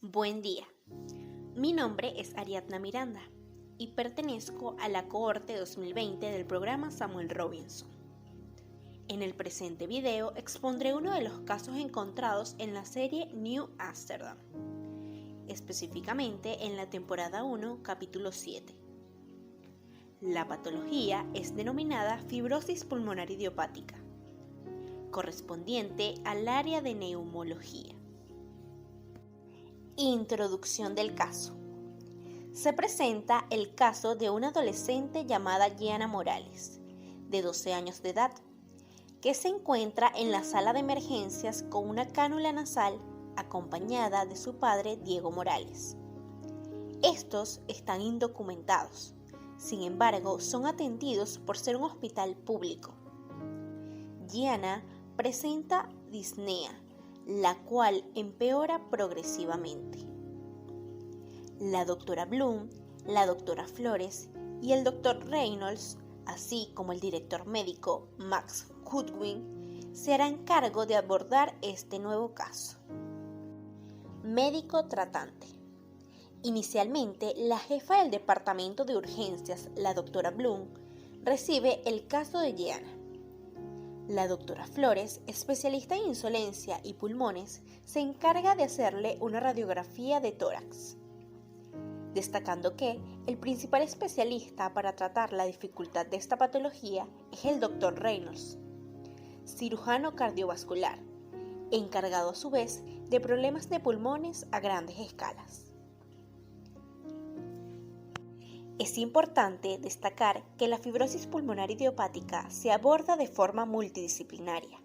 Buen día, mi nombre es Ariadna Miranda y pertenezco a la cohorte 2020 del programa Samuel Robinson. En el presente video expondré uno de los casos encontrados en la serie New Amsterdam, específicamente en la temporada 1, capítulo 7. La patología es denominada fibrosis pulmonar idiopática, correspondiente al área de neumología. Introducción del caso. Se presenta el caso de una adolescente llamada Gianna Morales, de 12 años de edad, que se encuentra en la sala de emergencias con una cánula nasal acompañada de su padre Diego Morales. Estos están indocumentados, sin embargo son atendidos por ser un hospital público. Gianna presenta disnea, la cual empeora progresivamente. La doctora Bloom, la doctora Flores y el doctor Reynolds, así como el director médico Max Goodwin, se harán cargo de abordar este nuevo caso. Médico tratante. Inicialmente, la jefa del departamento de urgencias, la doctora Bloom, recibe el caso de Gianna. La doctora Flores, especialista en insolencia y pulmones, se encarga de hacerle una radiografía de tórax, destacando que el principal especialista para tratar la dificultad de esta patología es el doctor Reynolds, cirujano cardiovascular, encargado a su vez de problemas de pulmones a grandes escalas. Es importante destacar que la fibrosis pulmonar idiopática se aborda de forma multidisciplinaria.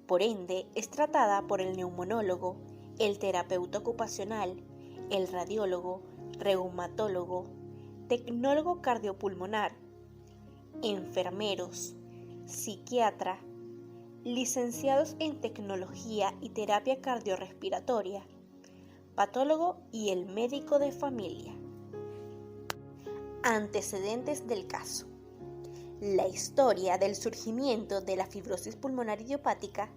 Por ende, es tratada por el neumonólogo, el terapeuta ocupacional, el radiólogo, reumatólogo, tecnólogo cardiopulmonar, enfermeros, psiquiatra, licenciados en tecnología y terapia cardiorrespiratoria, patólogo y el médico de familia. Antecedentes del caso. La historia del surgimiento de la fibrosis pulmonar idiopática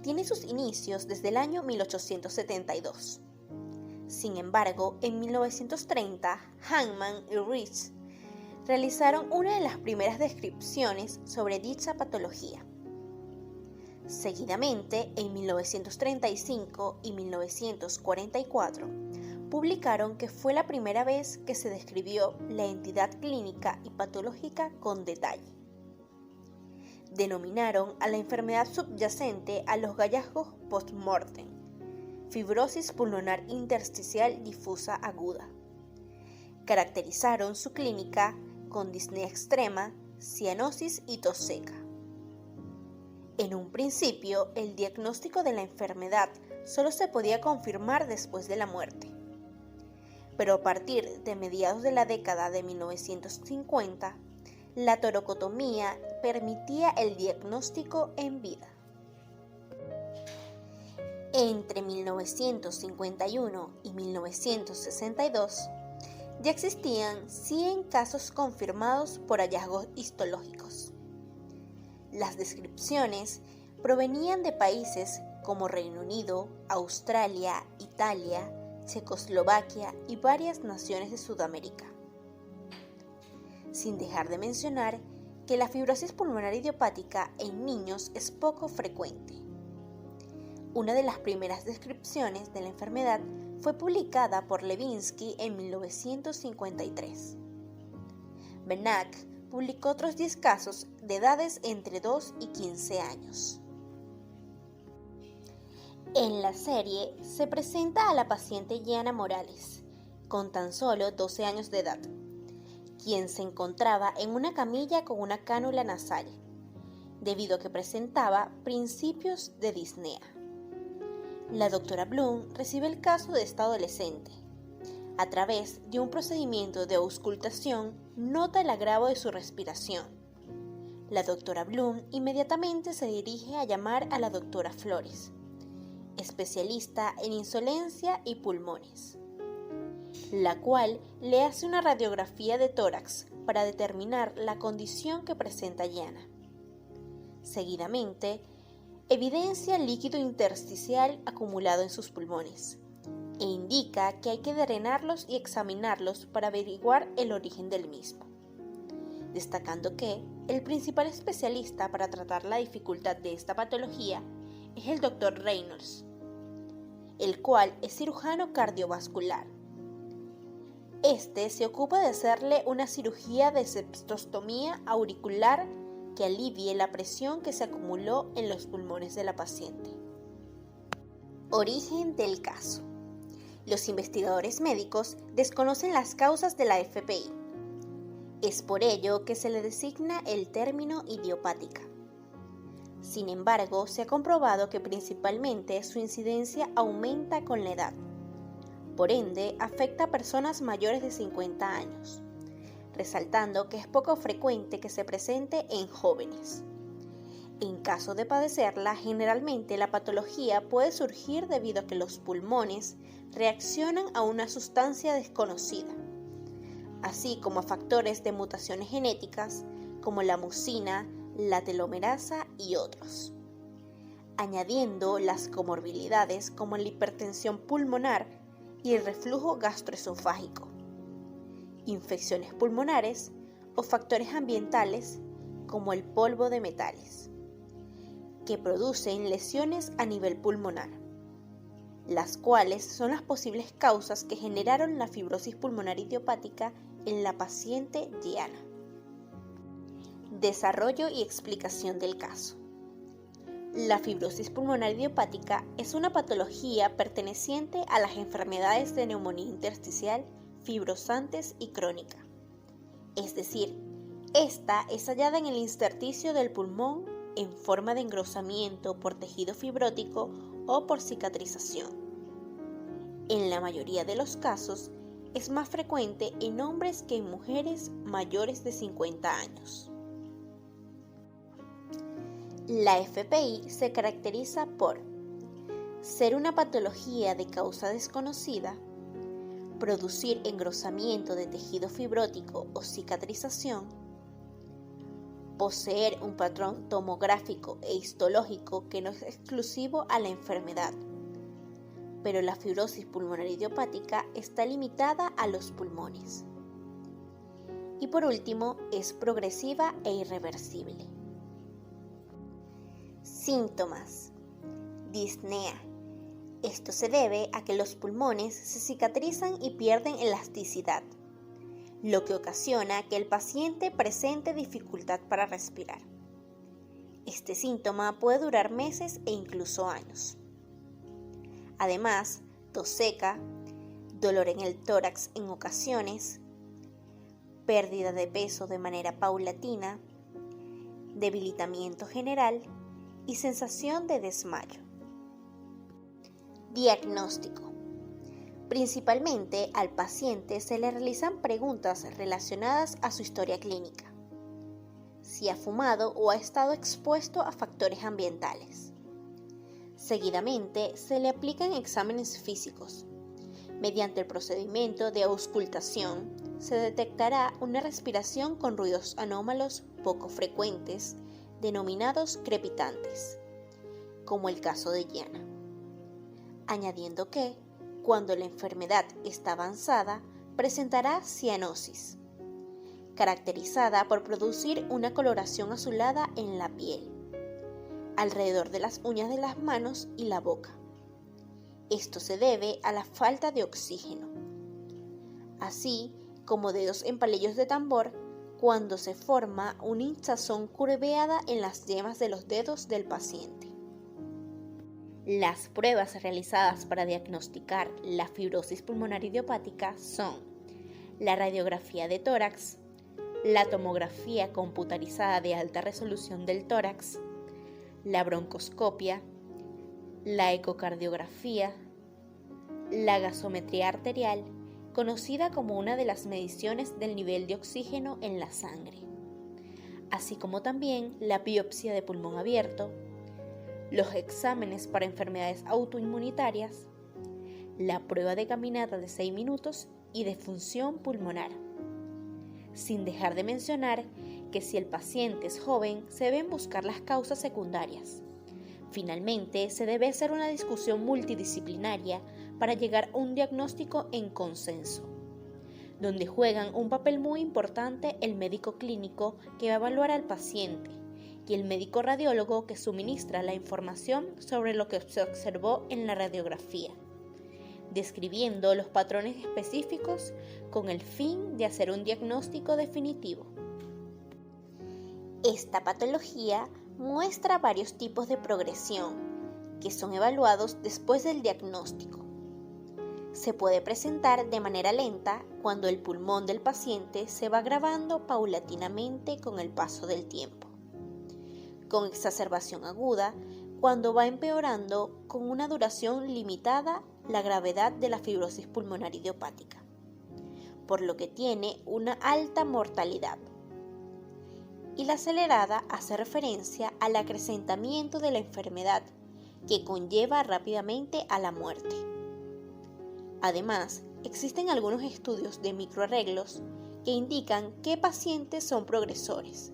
tiene sus inicios desde el año 1872. Sin embargo, en 1930, Hahnemann y Rich realizaron una de las primeras descripciones sobre dicha patología. Seguidamente, en 1935 y 1944, publicaron que fue la primera vez que se describió la entidad clínica y patológica con detalle. Denominaron a la enfermedad subyacente a los hallazgos post-mortem, fibrosis pulmonar intersticial difusa aguda. Caracterizaron su clínica con disnea extrema, cianosis y tos seca. En un principio, el diagnóstico de la enfermedad solo se podía confirmar después de la muerte. Pero a partir de mediados de la década de 1950, la toracotomía permitía el diagnóstico en vida. Entre 1951 y 1962, ya existían 100 casos confirmados por hallazgos histológicos. Las descripciones provenían de países como Reino Unido, Australia, Italia, Checoslovaquia y varias naciones de Sudamérica. Sin dejar de mencionar que la fibrosis pulmonar idiopática en niños es poco frecuente. Una de las primeras descripciones de la enfermedad fue publicada por Levinsky en 1953. Benack publicó otros 10 casos de edades entre 2 y 15 años. En la serie se presenta a la paciente Gianna Morales, con tan solo 12 años de edad, quien se encontraba en una camilla con una cánula nasal, debido a que presentaba principios de disnea. La doctora Bloom recibe el caso de esta adolescente. A través de un procedimiento de auscultación, nota el agravo de su respiración. La doctora Bloom inmediatamente se dirige a llamar a la doctora Flores, especialista en insolencia y pulmones, la cual le hace una radiografía de tórax para determinar la condición que presenta Gianna. Seguidamente, evidencia líquido intersticial acumulado en sus pulmones, e indica que hay que drenarlos y examinarlos para averiguar el origen del mismo, destacando que el principal especialista para tratar la dificultad de esta patología es el Dr. Reynolds, el cual es cirujano cardiovascular. Este se ocupa de hacerle una cirugía de septicostomía auricular que alivie la presión que se acumuló en los pulmones de la paciente. Origen del caso. Los investigadores médicos desconocen las causas de la FPI. Es por ello que se le designa el término idiopática. Sin embargo, se ha comprobado que principalmente su incidencia aumenta con la edad. Por ende, afecta a personas mayores de 50 años, resaltando que es poco frecuente que se presente en jóvenes. En caso de padecerla, generalmente la patología puede surgir debido a que los pulmones reaccionan a una sustancia desconocida, así como a factores de mutaciones genéticas como la mucina, la telomerasa y otros, añadiendo las comorbilidades como la hipertensión pulmonar y el reflujo gastroesofágico, infecciones pulmonares o factores ambientales como el polvo de metales, que producen lesiones a nivel pulmonar, las cuales son las posibles causas que generaron la fibrosis pulmonar idiopática en la paciente Diana. Desarrollo y explicación del caso. La fibrosis pulmonar idiopática es una patología perteneciente a las enfermedades de neumonía intersticial, fibrosantes y crónica. Es decir, esta es hallada en el intersticio del pulmón en forma de engrosamiento por tejido fibrótico o por cicatrización. En la mayoría de los casos, es más frecuente en hombres que en mujeres mayores de 50 años. La FPI se caracteriza por ser una patología de causa desconocida, producir engrosamiento de tejido fibrótico o cicatrización, poseer un patrón tomográfico e histológico que no es exclusivo a la enfermedad, pero la fibrosis pulmonar idiopática está limitada a los pulmones. Y por último, es progresiva e irreversible. Síntomas. Disnea. Esto se debe a que los pulmones se cicatrizan y pierden elasticidad, lo que ocasiona que el paciente presente dificultad para respirar. Este síntoma puede durar meses e incluso años. Además, tos seca, dolor en el tórax en ocasiones, pérdida de peso de manera paulatina, debilitamiento general y sensación de desmayo. Diagnóstico. Principalmente al paciente se le realizan preguntas relacionadas a su historia clínica, si ha fumado o ha estado expuesto a factores ambientales. Seguidamente se le aplican exámenes físicos. Mediante el procedimiento de auscultación se detectará una respiración con ruidos anómalos poco frecuentes, denominados crepitantes, como el caso de Diana. Añadiendo que, cuando la enfermedad está avanzada, presentará cianosis, caracterizada por producir una coloración azulada en la piel, alrededor de las uñas de las manos y la boca. Esto se debe a la falta de oxígeno, así como dedos en palillos de tambor cuando se forma una hinchazón curveada en las yemas de los dedos del paciente. Las pruebas realizadas para diagnosticar la fibrosis pulmonar idiopática son la radiografía de tórax, la tomografía computarizada de alta resolución del tórax, la broncoscopia, la ecocardiografía, la gasometría arterial, conocida como una de las mediciones del nivel de oxígeno en la sangre, así como también la biopsia de pulmón abierto, los exámenes para enfermedades autoinmunitarias, la prueba de caminata de 6 minutos y de función pulmonar. Sin dejar de mencionar que si el paciente es joven, se deben buscar las causas secundarias. Finalmente, se debe hacer una discusión multidisciplinaria para llegar a un diagnóstico en consenso, donde juegan un papel muy importante el médico clínico que va a evaluar al paciente y el médico radiólogo que suministra la información sobre lo que se observó en la radiografía, describiendo los patrones específicos con el fin de hacer un diagnóstico definitivo. Esta patología muestra varios tipos de progresión que son evaluados después del diagnóstico. Se puede presentar de manera lenta cuando el pulmón del paciente se va agravando paulatinamente con el paso del tiempo, con exacerbación aguda cuando va empeorando con una duración limitada la gravedad de la fibrosis pulmonar idiopática, por lo que tiene una alta mortalidad. Y la acelerada hace referencia al acrecentamiento de la enfermedad que conlleva rápidamente a la muerte. Además, existen algunos estudios de microarreglos que indican qué pacientes son progresores,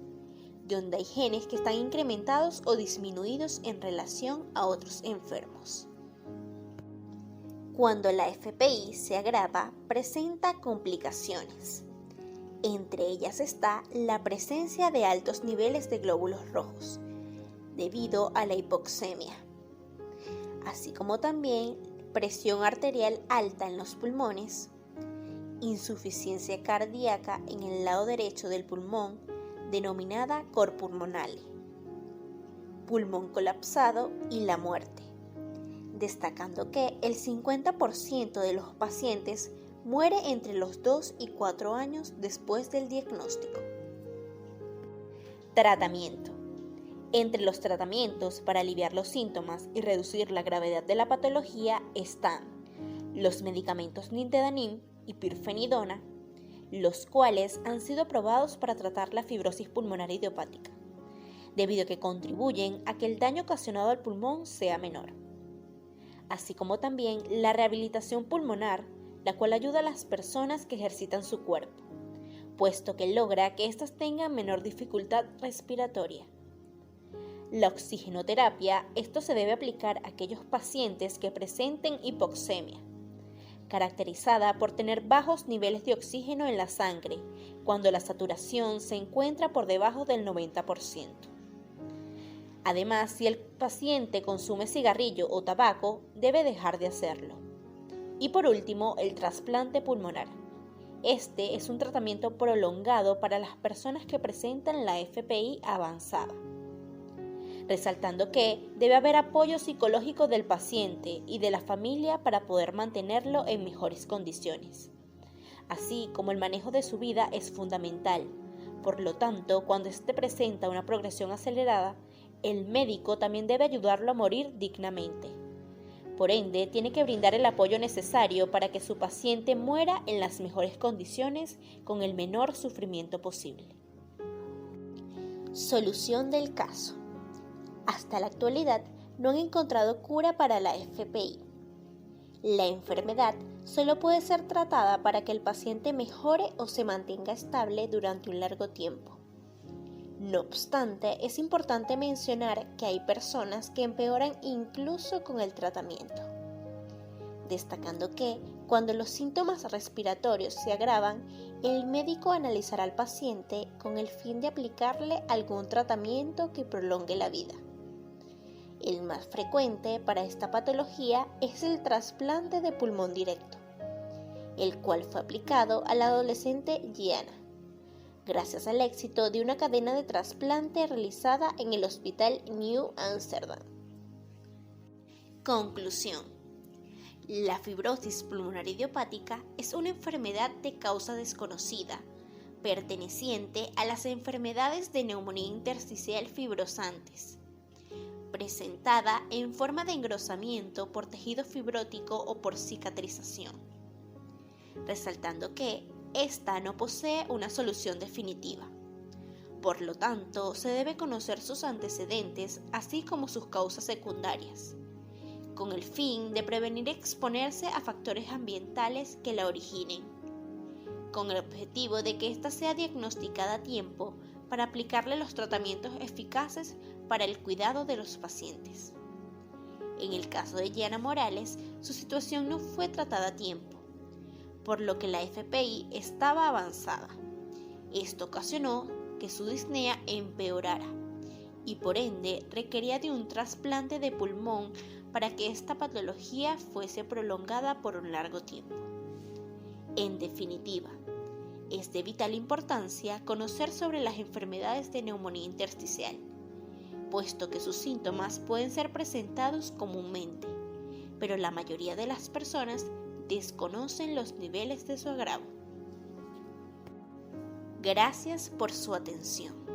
donde hay genes que están incrementados o disminuidos en relación a otros enfermos. Cuando la FPI se agrava, presenta complicaciones. Entre ellas está la presencia de altos niveles de glóbulos rojos, debido a la hipoxemia, así como también presión arterial alta en los pulmones, insuficiencia cardíaca en el lado derecho del pulmón, denominada cor pulmonale, pulmón colapsado y la muerte, destacando que el 50% de los pacientes muere entre los 2 y 4 años después del diagnóstico. Tratamiento. Entre los tratamientos para aliviar los síntomas y reducir la gravedad de la patología están los medicamentos nintedanib y pirfenidona, los cuales han sido aprobados para tratar la fibrosis pulmonar idiopática, debido a que contribuyen a que el daño ocasionado al pulmón sea menor, así como también la rehabilitación pulmonar, la cual ayuda a las personas que ejercitan su cuerpo, puesto que logra que éstas tengan menor dificultad respiratoria. La oxigenoterapia, esto se debe aplicar a aquellos pacientes que presenten hipoxemia, caracterizada por tener bajos niveles de oxígeno en la sangre, cuando la saturación se encuentra por debajo del 90%. Además, si el paciente consume cigarrillo o tabaco, debe dejar de hacerlo. Y por último, el trasplante pulmonar. Este es un tratamiento prolongado para las personas que presentan la FPI avanzada, resaltando que debe haber apoyo psicológico del paciente y de la familia para poder mantenerlo en mejores condiciones. Así como el manejo de su vida es fundamental. Por lo tanto, cuando éste presenta una progresión acelerada, el médico también debe ayudarlo a morir dignamente. Por ende, tiene que brindar el apoyo necesario para que su paciente muera en las mejores condiciones con el menor sufrimiento posible. Solución del caso. Hasta la actualidad no han encontrado cura para la FPI. La enfermedad solo puede ser tratada para que el paciente mejore o se mantenga estable durante un largo tiempo. No obstante, es importante mencionar que hay personas que empeoran incluso con el tratamiento, destacando que cuando los síntomas respiratorios se agravan, el médico analizará al paciente con el fin de aplicarle algún tratamiento que prolongue la vida. El más frecuente para esta patología es el trasplante de pulmón directo, el cual fue aplicado a la adolescente Gianna, gracias al éxito de una cadena de trasplante realizada en el Hospital New Amsterdam. Conclusión. La fibrosis pulmonar idiopática es una enfermedad de causa desconocida, perteneciente a las enfermedades de neumonía intersticial fibrosantes, presentada en forma de engrosamiento por tejido fibrótico o por cicatrización, resaltando que esta no posee una solución definitiva. Por lo tanto, se debe conocer sus antecedentes, así como sus causas secundarias, con el fin de prevenir exponerse a factores ambientales que la originen, con el objetivo de que ésta sea diagnosticada a tiempo para aplicarle los tratamientos eficaces para el cuidado de los pacientes. En el caso de Gianna Morales, su situación no fue tratada a tiempo, por lo que la FPI estaba avanzada. Esto ocasionó que su disnea empeorara y por ende requería de un trasplante de pulmón para que esta patología fuese prolongada por un largo tiempo. En definitiva, es de vital importancia conocer sobre las enfermedades de neumonía intersticial, puesto que sus síntomas pueden ser presentados comúnmente, pero la mayoría de las personas desconocen los niveles de su agravo. Gracias por su atención.